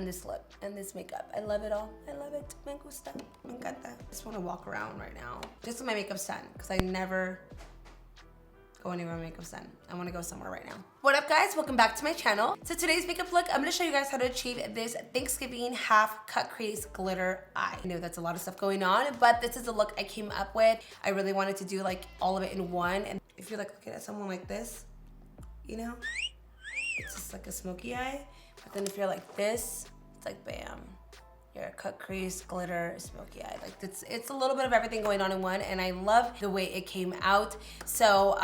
this look and this makeup. I love it all. I love it. Me gusta. Me encanta. I just want to walk around right now. Just with my makeup's done because I never go anywhere my makeup's done. I want to go somewhere right now. What up guys? Welcome back to my channel. So today's makeup look, I'm going to show you guys how to achieve this Thanksgiving half cut crease glitter eye. I know that's a lot of stuff going on, but this is the look I came up with. I really wanted to do like all of it in one. And if you're like looking at someone like this, you know, it's just like a smoky eye. But then if you're like this, it's like bam. You're a cut crease, glitter, smoky eye. Like it's a little bit of everything going on in one, and I love the way it came out. So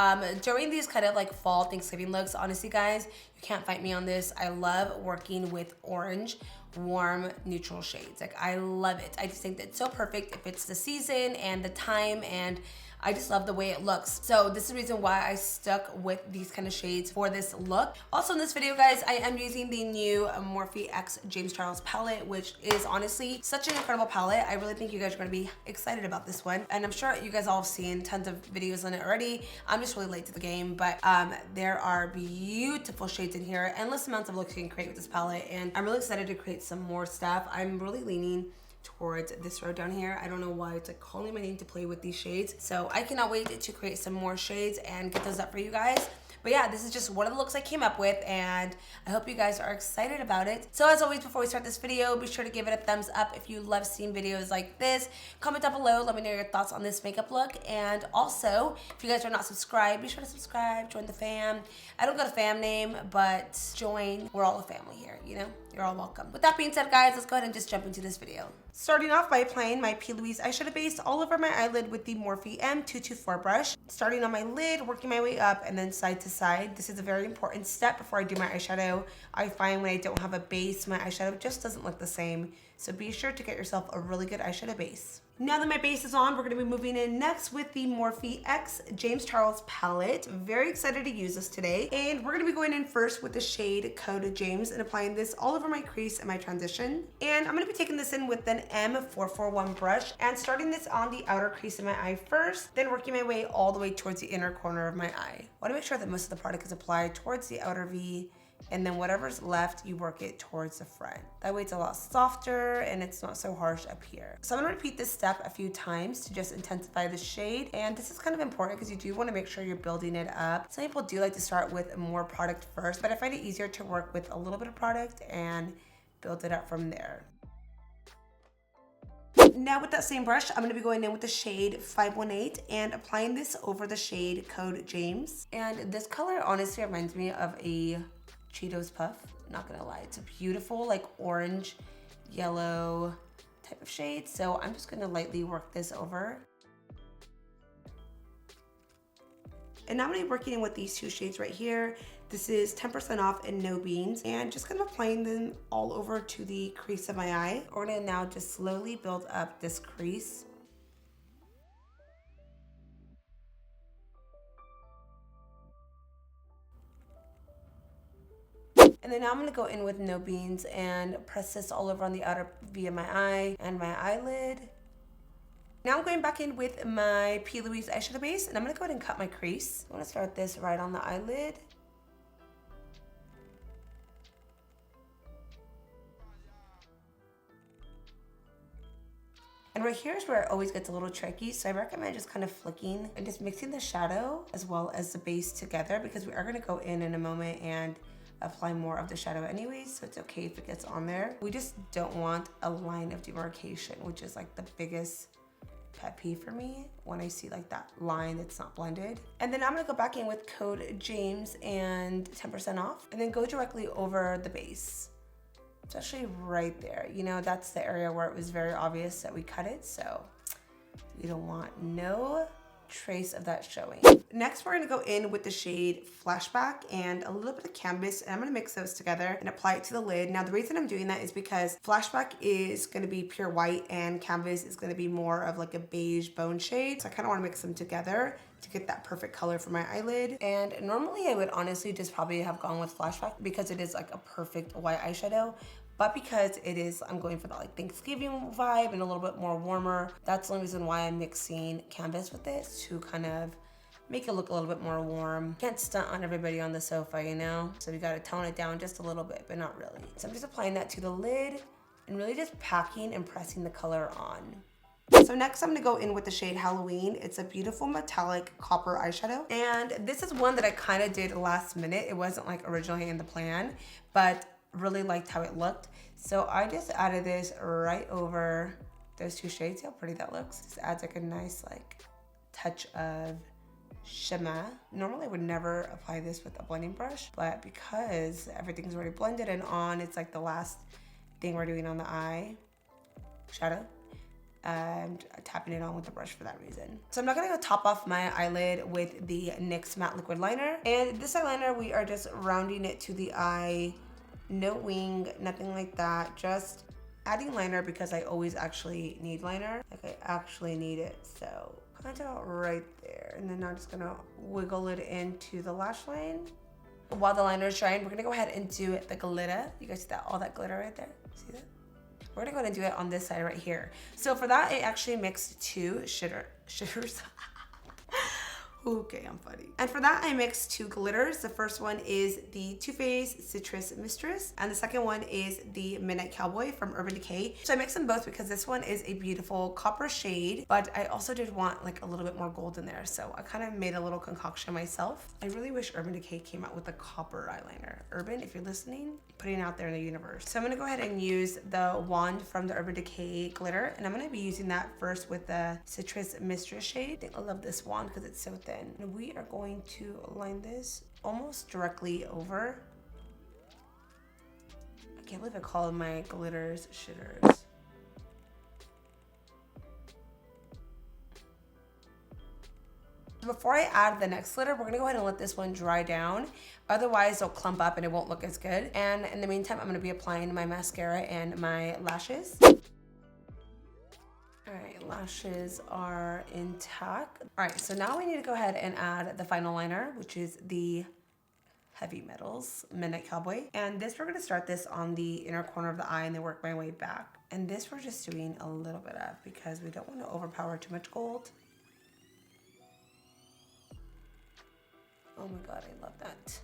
during these kind of like fall Thanksgiving looks, honestly guys, you can't fight me on this. I love working with orange, warm, neutral shades. Like I love it. I just think that's so perfect if it's the season and the time, and I just love the way it looks. So this is the reason why I stuck with these kind of shades for this look. Also in this video, guys, I am using the new Morphe X James Charles palette, which is honestly such an incredible palette. I really think you guys are gonna be excited about this one. And I'm sure you guys all have seen tons of videos on it already. I'm just really late to the game, but there are beautiful shades in here, endless amounts of looks you can create with this palette. And I'm really excited to create some more stuff. I'm really leaning towards this row down here. I don't know why it's like calling my name to play with these shades. So I cannot wait to create some more shades and get those up for you guys. But yeah, this is just one of the looks I came up with, and I hope you guys are excited about it. So as always, before we start this video, be sure to give it a thumbs up if you love seeing videos like this. Comment down below, let me know your thoughts on this makeup look. And also, if you guys are not subscribed, be sure to subscribe, join the fam. I don't got a fam name, but join. We're all a family here, you know? You're all welcome. With that being said, guys, let's go ahead and just jump into this video. Starting off by applying my P. Louise eyeshadow base all over my eyelid with the Morphe M224 brush. Starting on my lid, working my way up, and then side to side. This is a very important step before I do my eyeshadow. I find when I don't have a base, my eyeshadow just doesn't look the same. So be sure to get yourself a really good eyeshadow base. Now that my base is on, we're gonna be moving in next with the Morphe X James Charles palette. Very excited to use this today. And we're gonna be going in first with the shade Code James and applying this all over my crease and my transition. And I'm gonna be taking this in with an M441 brush and starting this on the outer crease of my eye first, then working my way all the way towards the inner corner of my eye. I wanna make sure that most of the product is applied towards the outer V, and then whatever's left, you work it towards the front. That way it's a lot softer and it's not so harsh up here. So I'm gonna repeat this step a few times to just intensify the shade. And this is kind of important because you do wanna make sure you're building it up. Some people do like to start with more product first, but I find it easier to work with a little bit of product and build it up from there. Now with that same brush, I'm gonna be going in with the shade 518 and applying this over the shade Code James. And this color honestly reminds me of a Cheetos Puff, not gonna lie. It's a beautiful like orange, yellow type of shade. So I'm just gonna lightly work this over. And now I'm gonna be working in with these two shades right here. This is 10% off and No Beans, and just kind of applying them all over to the crease of my eye. We're gonna now just slowly build up this crease. And then now I'm gonna go in with No Beans and press this all over on the outer V of my eye and my eyelid. Now I'm going back in with my P. Louise eyeshadow base, and I'm gonna go ahead and cut my crease. I'm gonna start this right on the eyelid. And right here is where it always gets a little tricky, so I recommend just kind of flicking and just mixing the shadow as well as the base together, because we are gonna go in a moment and apply more of the shadow anyways, so it's okay if it gets on there. We just don't want a line of demarcation, which is like the biggest pet peeve for me when I see like that line that's not blended. And then I'm gonna go back in with Code James and 10% off, and then go directly over the base. It's actually right there. You know, that's the area where it was very obvious that we cut it, so we don't want no trace of that showing. Next, we're gonna go in with the shade Flashback and a little bit of Canvas, and I'm gonna mix those together and apply it to the lid. Now, the reason I'm doing that is because Flashback is gonna be pure white and Canvas is gonna be more of like a beige bone shade. So I kind of want to mix them together to get that perfect color for my eyelid. And normally I would honestly just probably have gone with Flashback because it is like a perfect white eyeshadow. But because it is, I'm going for that like Thanksgiving vibe and a little bit more warmer, that's the only reason why I'm mixing Canvas with this to kind of make it look a little bit more warm. Can't stunt on everybody on the sofa, you know? So we gotta tone it down just a little bit, but not really. So I'm just applying that to the lid and really just packing and pressing the color on. So next I'm gonna go in with the shade Halloween. It's a beautiful metallic copper eyeshadow. And this is one that I kind of did last minute. It wasn't like originally in the plan, but really liked how it looked. So I just added this right over those two shades. See how pretty that looks? Just adds like a nice like touch of shimmer. Normally I would never apply this with a blending brush, but because everything's already blended and on, it's like the last thing we're doing on the eye shadow. And tapping it on with the brush for that reason. So I'm not gonna go top off my eyelid with the NYX matte liquid liner. And this eyeliner, we are just rounding it to the eye. No wing, nothing like that. Just adding liner because I always actually need liner. Like I actually need it. So kind of right there. And then I'm just gonna wiggle it into the lash line. While the liner is drying, we're gonna go ahead and do the glitter. You guys see that? All that glitter right there? See that? We're gonna go ahead and do it on this side right here. So for that, I actually mixed two shitters. Okay, I'm funny. And for that, I mixed two glitters. The first one is the Too Faced Citrus Mistress, and the second one is the Midnight Cowboy from Urban Decay. So I mixed them both because this one is a beautiful copper shade, but I also did want like a little bit more gold in there. So I kind of made a little concoction myself. I really wish Urban Decay came out with a copper eyeliner. Urban, if you're listening, putting it out there in the universe. So I'm gonna go ahead and use the wand from the Urban Decay glitter, and I'm gonna be using that first with the Citrus Mistress shade. I think I love this wand because it's so thin. And we are going to line this almost directly over. I can't believe I call my glitters shitters. Before I add the next glitter, we're gonna go ahead and let this one dry down. Otherwise, it'll clump up and it won't look as good. And in the meantime, I'm gonna be applying my mascara and my lashes. All right, lashes are intact. All right, so now we need to go ahead and add the final liner, which is the Heavy Metals Midnight Cowboy. And this, we're gonna start this on the inner corner of the eye and then work my way back. And this we're just doing a little bit of because we don't wanna overpower too much gold. Oh my God, I love that.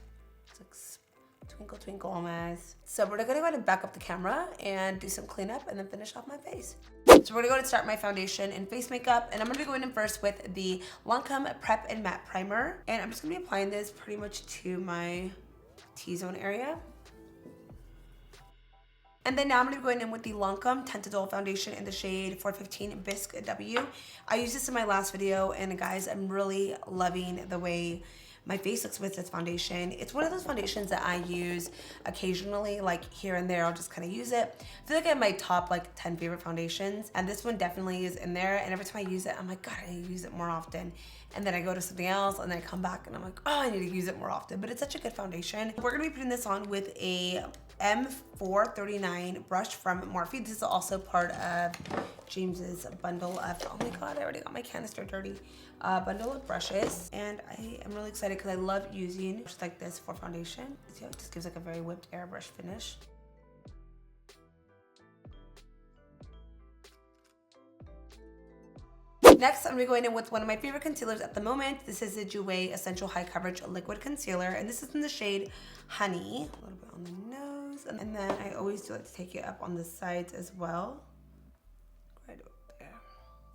It's like twinkle, twinkle almost. So we're gonna go ahead and back up the camera and do some cleanup and then finish off my face. So we're gonna go ahead and start my foundation and face makeup, and I'm gonna be going in first with the Lancôme Prep and Matte Primer, and I'm just gonna be applying this pretty much to my T-zone area. And then now I'm gonna be going in with the Lancôme Teint foundation in the shade 415 Bisque W. I used this in my last video, and guys, I'm really loving the way my face looks with this foundation. It's one of those foundations that I use occasionally, like here and there, I'll just kind of use it. I feel like I have my top like 10 favorite foundations, and this one definitely is in there, and every time I use it, I'm like, God, I need to use it more often. And then I go to something else, and then I come back, and I'm like, oh, I need to use it more often, but it's such a good foundation. We're gonna be putting this on with a M439 brush from Morphe. This is also part of James's bundle of, oh my God, I already got my canister dirty. Bundle of brushes, and I am really excited because I love using just like this for foundation. See how it just gives like a very whipped airbrush finish. Next, I'm gonna be going in with one of my favorite concealers at the moment. This is the Jouer Essential High Coverage Liquid Concealer, and this is in the shade Honey. A little bit on the nose, and then I always do like to take it up on the sides as well.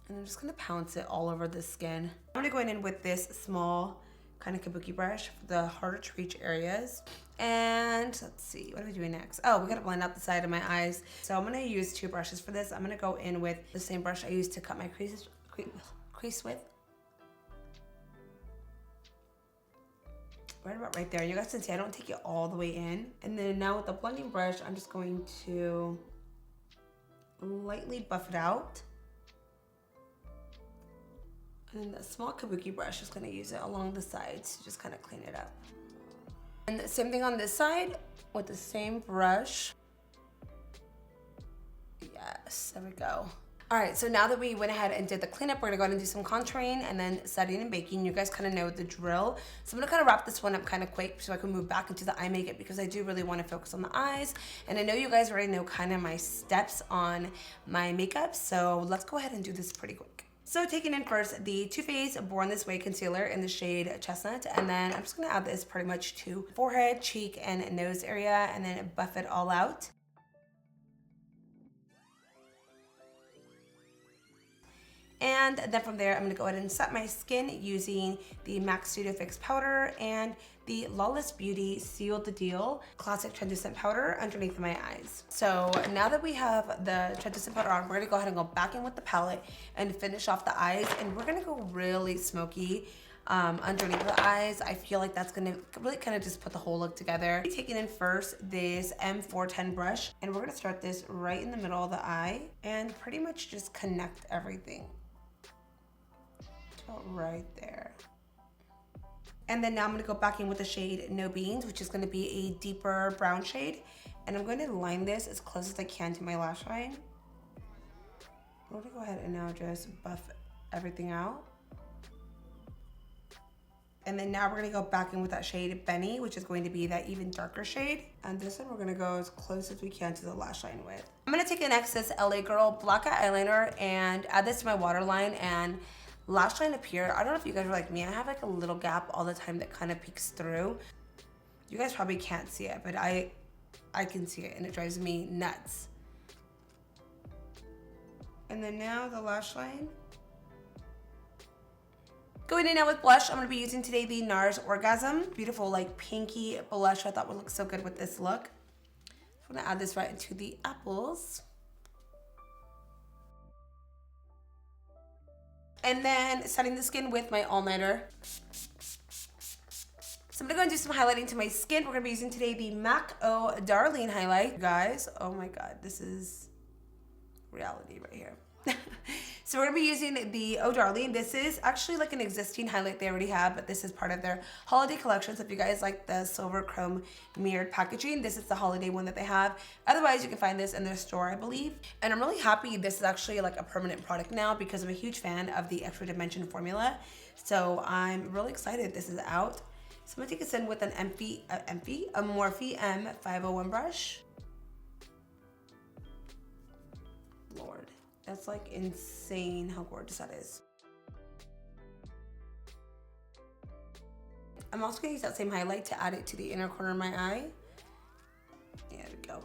And I'm just gonna pounce it all over the skin. I'm gonna go in with this small kind of kabuki brush for the harder to reach areas. And let's see, what are we doing next? Oh, we gotta blend out the side of my eyes. So I'm gonna use two brushes for this. I'm gonna go in with the same brush I used to cut my crease with. Right about right there. You guys can see I don't take it all the way in. And then now with the blending brush, I'm just going to lightly buff it out. And then the small kabuki brush is gonna use it along the sides to just kind of clean it up. And the same thing on this side with the same brush. Yes, there we go. All right, so now that we went ahead and did the cleanup, we're gonna go ahead and do some contouring and then setting and baking. You guys kind of know the drill. So I'm gonna kind of wrap this one up kind of quick so I can move back into the eye makeup because I do really wanna focus on the eyes. And I know you guys already know kind of my steps on my makeup, so let's go ahead and do this pretty quick. So taking in first the Too Faced Born This Way concealer in the shade Chestnut, and then I'm just gonna add this pretty much to forehead, cheek, and nose area, and then buff it all out. And then from there, I'm gonna go ahead and set my skin using the MAC Studio Fix powder and the Lawless Beauty Seal the Deal Classic Translucent Powder underneath my eyes. So now that we have the translucent powder on, we're gonna go ahead and go back in with the palette and finish off the eyes. And we're gonna go really smoky underneath the eyes. I feel like that's gonna really kind of just put the whole look together. Taking in first this M410 brush, and we're gonna start this right in the middle of the eye and pretty much just connect everything. Right there. And then now I'm going to go back in with the shade No Beans, which is going to be a deeper brown shade, and I'm going to line this as close as I can to my lash line. I'm going to go ahead and now just buff everything out. And then now we're going to go back in with that shade Benny, which is going to be that even darker shade, and this one we're going to go as close as we can to the lash line with. I'm going to take the next this LA Girl Blackout eyeliner and add this to my waterline and lash line up here. I don't know if you guys are like me. I have like a little gap all the time that kind of peeks through. You guys probably can't see it, but I can see it, and it drives me nuts. And then now the lash line. Going in now with blush, I'm going to be using today the NARS Orgasm. Beautiful like pinky blush I thought would look so good with this look. I'm going to add this right into the apples. And then setting the skin with my all-nighter. So I'm gonna go and do some highlighting to my skin. We're gonna be using today the MAC Oh Darling highlight. Guys, oh my God, this is reality right here. So we're gonna be using the Oh Darling. This is actually like an existing highlight they already have, but this is part of their holiday collection. So if you guys like the silver chrome mirrored packaging, this is the holiday one that they have. Otherwise, you can find this in their store, I believe. And I'm really happy this is actually like a permanent product now because I'm a huge fan of the Extra Dimension formula. So I'm really excited this is out. So I'm gonna take this in with an a Morphe M501 brush. Lord. That's like insane how gorgeous that is. I'm also gonna use that same highlight to add it to the inner corner of my eye. There we go.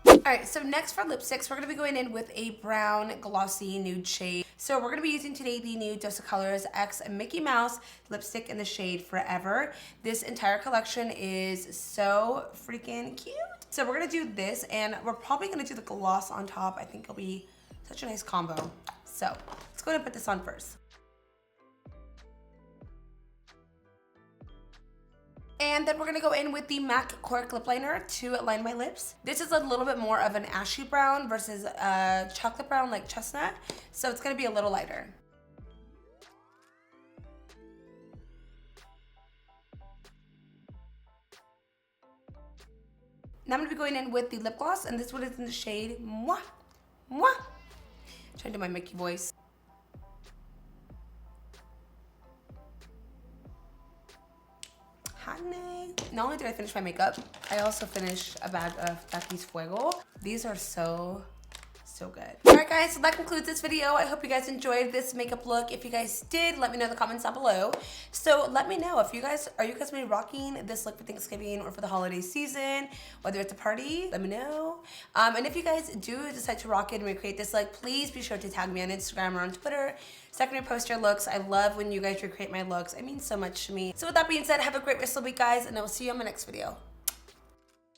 All right, so next for lipsticks, we're gonna be going in with a brown glossy nude shade. So we're gonna be using today the new Dose of Colors X Mickey Mouse lipstick in the shade Forever. This entire collection is so freaking cute. So we're gonna do this, and we're probably gonna do the gloss on top. I think it'll be such a nice combo. So let's go ahead and put this on first. And then we're gonna go in with the MAC Cork Lip Liner to line my lips. This is a little bit more of an ashy brown versus chocolate brown like chestnut. So it's gonna be a little lighter. Now I'm gonna be going in with the lip gloss, and this one is in the shade Muah. Muah. Trying to do my Mickey voice. Honey. Not only did I finish my makeup, I also finished a bag of Becky's Fuego. These are so good. Alright guys, so that concludes this video. I hope you guys enjoyed this makeup look. If you guys did, let me know in the comments down below. So let me know if you guys, are you guys gonna be rocking this look for Thanksgiving or for the holiday season, whether it's a party, let me know. And if you guys do decide to rock it and recreate this look, please be sure to tag me on Instagram or on Twitter so I can repost your looks. I love when you guys recreate my looks. It means so much to me. So with that being said, have a great rest of the week guys, and I will see you on my next video.